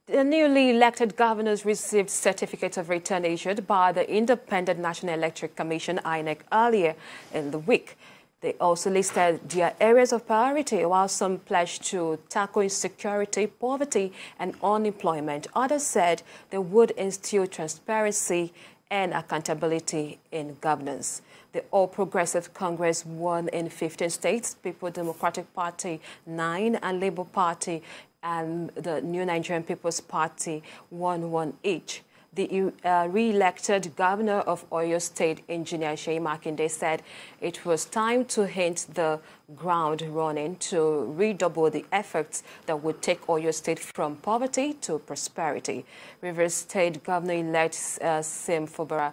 The newly elected governors received certificates of return issued by the Independent National Electoral Commission, INEC, earlier in the week. They also listed their areas of priority, while some pledged to tackle insecurity, poverty, and unemployment. Others said they would instill transparency and accountability in governance. The All Progressive Congress won in 15 states, People Democratic Party 9, and Labour Party and the New Nigerian People's Party won 1 each. The re-elected governor of Oyo State, Engineer Seyi Makinde, said it was time to hit the ground running to redouble the efforts that would take Oyo State from poverty to prosperity. Rivers State Governor-elect Sim Fubara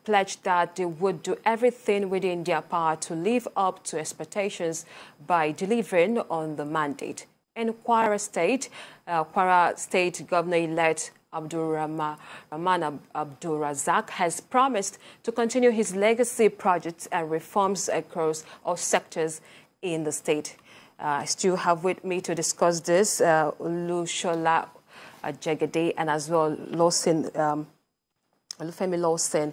pledged that they would do everything within their power to live up to expectations by delivering on the mandate. In Kwara State Governor-elect Rahman Abdul Razak has promised to continue his legacy projects and reforms across all sectors in the state. I still have with me to discuss this Lushola Jegede and as well Olufemi Lawson.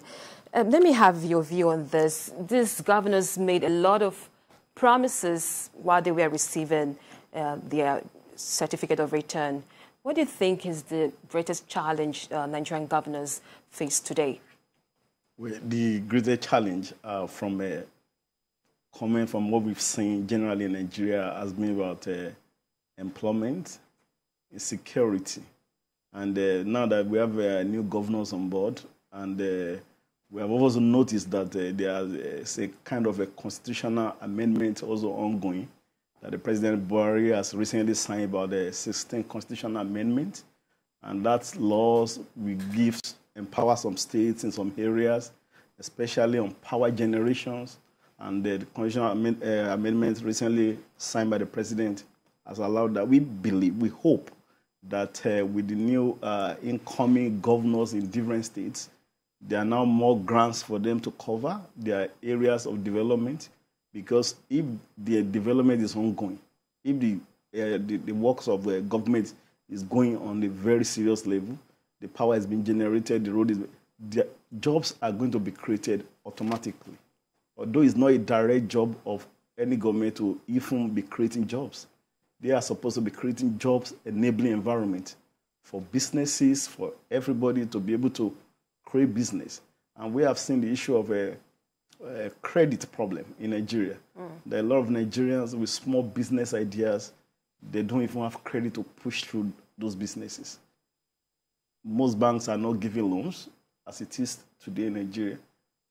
Let me have your view on this. These governors made a lot of promises while they were receiving their certificate of return. What do you think is the greatest challenge Nigerian governors face today? Well, the greatest challenge coming from what we've seen generally in Nigeria has been about employment, insecurity. And now that we have new governors on board, and we have also noticed that there is a kind of a constitutional amendment also ongoing that the President Buhari has recently signed about the 16th constitutional amendment. And that laws will empower some states in some areas, especially on power generations. And the constitutional amendment recently signed by the President has allowed that. We hope that with the new incoming governors in different states, there are now more grants for them to cover their areas of development. Because if the development is ongoing, if the works of the government is going on a very serious level, the power has been generated, the jobs are going to be created automatically. Although it's not a direct job of any government to even be creating jobs. They are supposed to be creating jobs, enabling environment for businesses, for everybody to be able to create business. And we have seen the issue of a credit problem in Nigeria. There are a lot of Nigerians with small business ideas. They don't even have credit to push through those businesses. Most banks are not giving loans as it is today in Nigeria.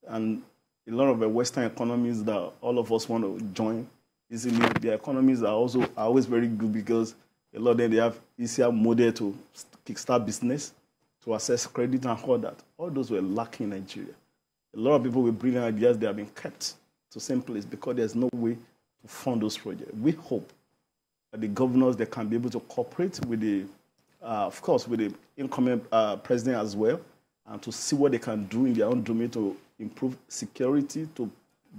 And a lot of the Western economies that all of us want to join, easily, their economies are always very good because a lot of them, they have easier model to kickstart business, to access credit and all that. All those were lacking in Nigeria. A lot of people with brilliant ideas, they have been kept to the same place because there's no way to fund those projects. We hope that the governors, they can be able to cooperate with the, of course, with the incoming president as well, and to see what they can do in their own domain to improve security, to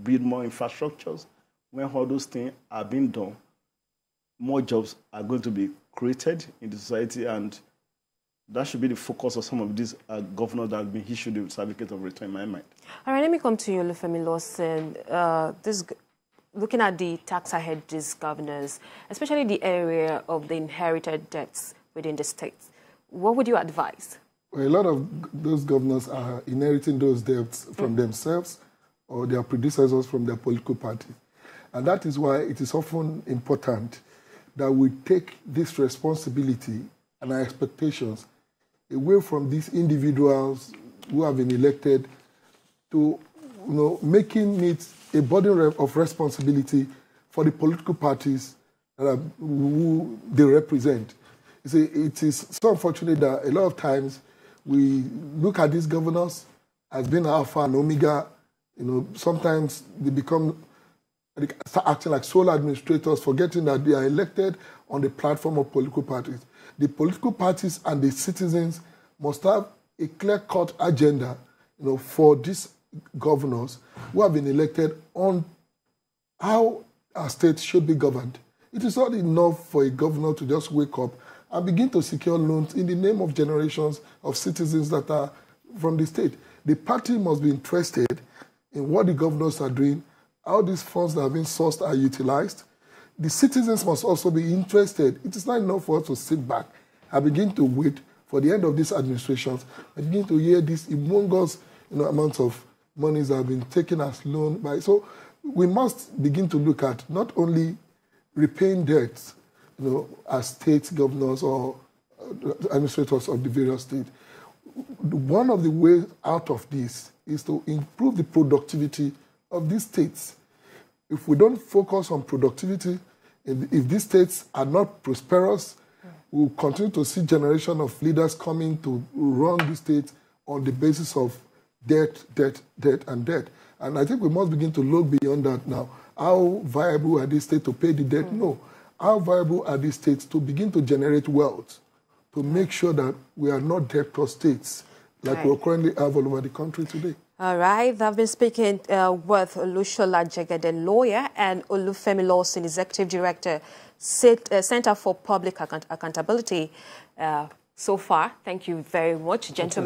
build more infrastructures. When all those things are being done, more jobs are going to be created in the society, and that should be the focus of some of these governors that have been issued the certificate of return in my mind. All right, let me come to you, Olufemi Lawson. Looking at the tax ahead these governors, especially the area of the inherited debts within the states, what would you advise? Well, a lot of those governors are inheriting those debts from themselves or their predecessors from their political party. And that is why it is often important that we take this responsibility and our expectations away from these individuals who have been elected to, making it a burden of responsibility for the political parties who they represent. You see, it is so unfortunate that a lot of times we look at these governors as being alpha and omega. Sometimes they start acting like sole administrators, forgetting that they are elected on the platform of political parties. The political parties and the citizens must have a clear-cut agenda, for these governors who have been elected on how our state should be governed. It is not enough for a governor to just wake up and begin to secure loans in the name of generations of citizens that are from the state. The party must be interested in what the governors are doing, how these funds that have been sourced are utilized. The citizens must also be interested. It is not enough for us to sit back and begin to wait for the end of these administrations and begin to hear these humongous amounts of monies that have been taken as loan by. So we must begin to look at not only repaying debts, as state governors or administrators of the various states. One of the ways out of this is to improve the productivity of these states. If we don't focus on productivity, if these states are not prosperous, we'll continue to see generation of leaders coming to run the state on the basis of debt, debt, debt, and debt. And I think we must begin to look beyond that now. How viable are these states to pay the debt? No. How viable are these states to begin to generate wealth, to make sure that we are not debtor states like we currently have all over the country today? All right, I've been speaking with Olushola Jegede, lawyer, and Olufemi Lawson, Executive Director, Center for Public Accountability. So far, thank you very much, gentlemen.